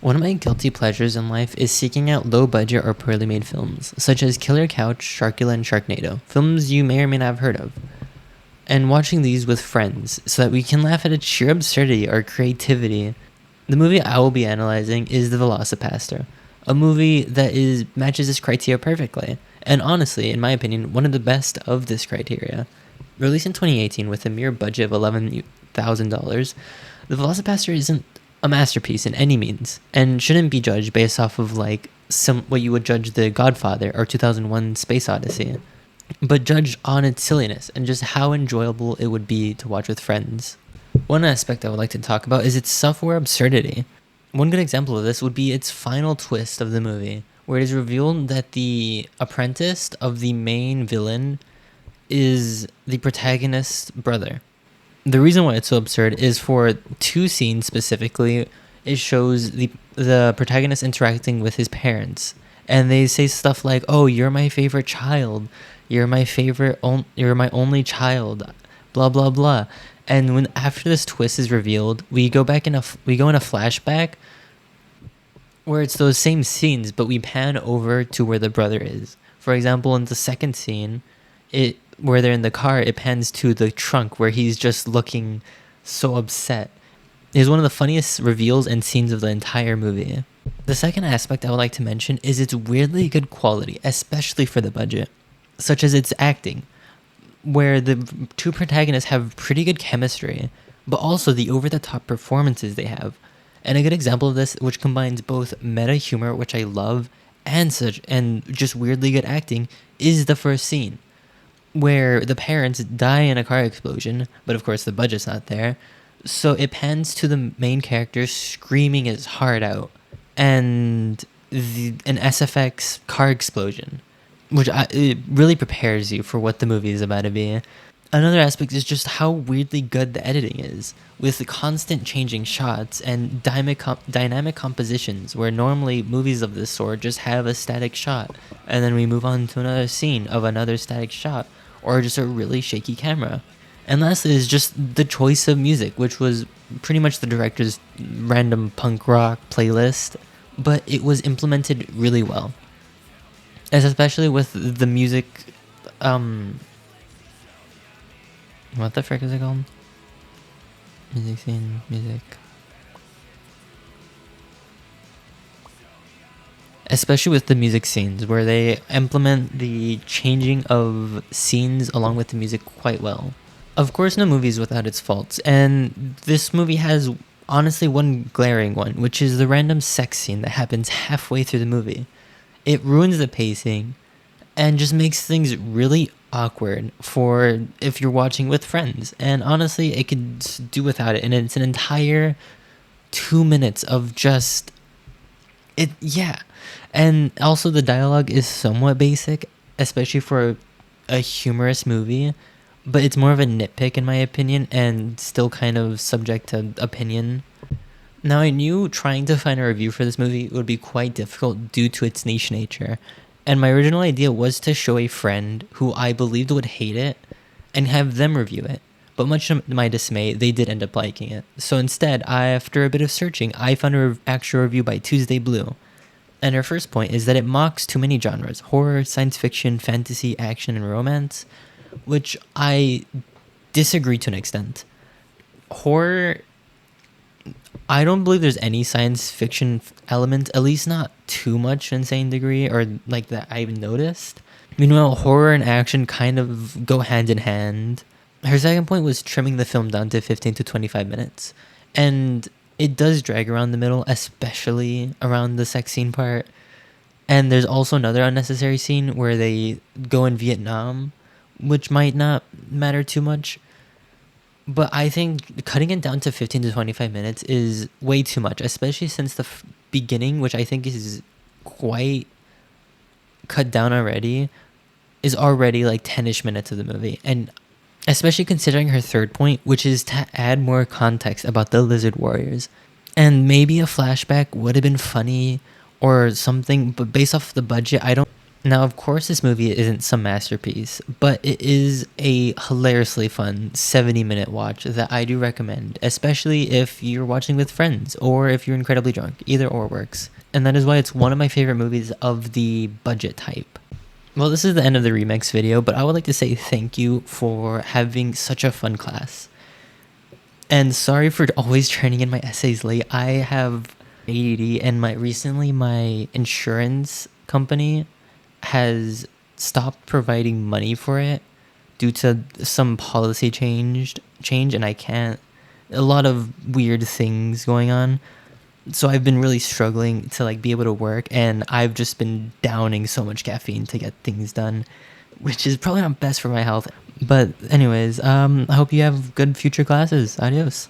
One of my guilty pleasures in life is seeking out low-budget or poorly made films, such as Killer Couch, Sharkula, and Sharknado, films you may or may not have heard of, and watching these with friends so that we can laugh at its sheer absurdity or creativity. The movie I will be analyzing is The Velocipastor, a movie that matches this criteria perfectly, and honestly, in my opinion, one of the best of this criteria. Released in 2018 with a mere budget of $11,000, The Velocipastor isn't a masterpiece in any means, and shouldn't be judged based off of what you would judge The Godfather or 2001 Space Odyssey, but judged on its silliness and just how enjoyable it would be to watch with friends. One aspect I would like to talk about is its self-aware absurdity. One good example of this would be its final twist of the movie, where it is revealed that the apprentice of the main villain is the protagonist's brother. The reason why it's so absurd is for two scenes specifically, it shows the protagonist interacting with his parents, and they say stuff like, "Oh, you're my favorite child. You're my you're my only child." Blah blah blah. And when after this twist is revealed, we go in a flashback where it's those same scenes, but we pan over to where the brother is. For example, in the second scene, where they're in the car, it pans to the trunk where he's just looking so upset. It is one of the funniest reveals and scenes of the entire movie. The second aspect I would like to mention is its weirdly good quality, especially for the budget, such as its acting, where the two protagonists have pretty good chemistry, but also the over-the-top performances they have. And a good example of this, which combines both meta humor, which I love, and just weirdly good acting, is the first scene, where the parents die in a car explosion, but of course the budget's not there, so it pans to the main character screaming his heart out, and an SFX car explosion, it really prepares you for what the movie is about to be. Another aspect is just how weirdly good the editing is, with the constant changing shots and dynamic compositions, where normally movies of this sort just have a static shot, and then we move on to another scene of another static shot, or just a really shaky camera. And lastly is just the choice of music, which was pretty much the director's random punk rock playlist, but it was implemented really well. Especially with the music, what the frick is it called? Music scene, music. Especially with the music scenes, where they implement the changing of scenes along with the music quite well. Of course, no movie is without its faults, and this movie has honestly one glaring one, which is the random sex scene that happens halfway through the movie. It ruins the pacing and just makes things really awkward for if you're watching with friends. And honestly, it could do without it, and it's an entire 2 minutes of just it. Yeah. And also the dialogue is somewhat basic, especially for a humorous movie, but it's more of a nitpick in my opinion, and still kind of subject to opinion. Now, I knew trying to find a review for this movie would be quite difficult due to its niche nature, and my original idea was to show a friend who I believed would hate it and have them review it, but much to my dismay, they did end up liking it. So instead, after a bit of searching, I found an actual review by Tuesday Blue, and her first point is that it mocks too many genres: horror, science fiction, fantasy, action, and romance, which I disagree to an extent. Horror, I don't believe there's any science fiction element, at least not too much to an insane degree, or like that I've noticed. Meanwhile, horror and action kind of go hand in hand. Her second point was trimming the film down to 15 to 25 minutes. And it does drag around the middle, especially around the sex scene part. And there's also another unnecessary scene where they go in Vietnam, which might not matter too much. But I think cutting it down to 15 to 25 minutes is way too much, especially since the beginning, which I think is quite cut down already, is already like 10-ish minutes of the movie. And especially considering her third point, which is to add more context about the lizard warriors. And maybe a flashback would have been funny or something, but based off the budget, Now, of course, this movie isn't some masterpiece, but it is a hilariously fun 70-minute watch that I do recommend, especially if you're watching with friends or if you're incredibly drunk. Either or works. And that is why it's one of my favorite movies of the budget type. Well, this is the end of the remix video, but I would like to say thank you for having such a fun class. And sorry for always turning in my essays late. I have ADD, and recently my insurance company has stopped providing money for it due to some policy change, and I can't, a lot of weird things going on. So I've been really struggling to be able to work, and I've just been downing so much caffeine to get things done, which is probably not best for my health. But anyways, I hope you have good future classes. Adios.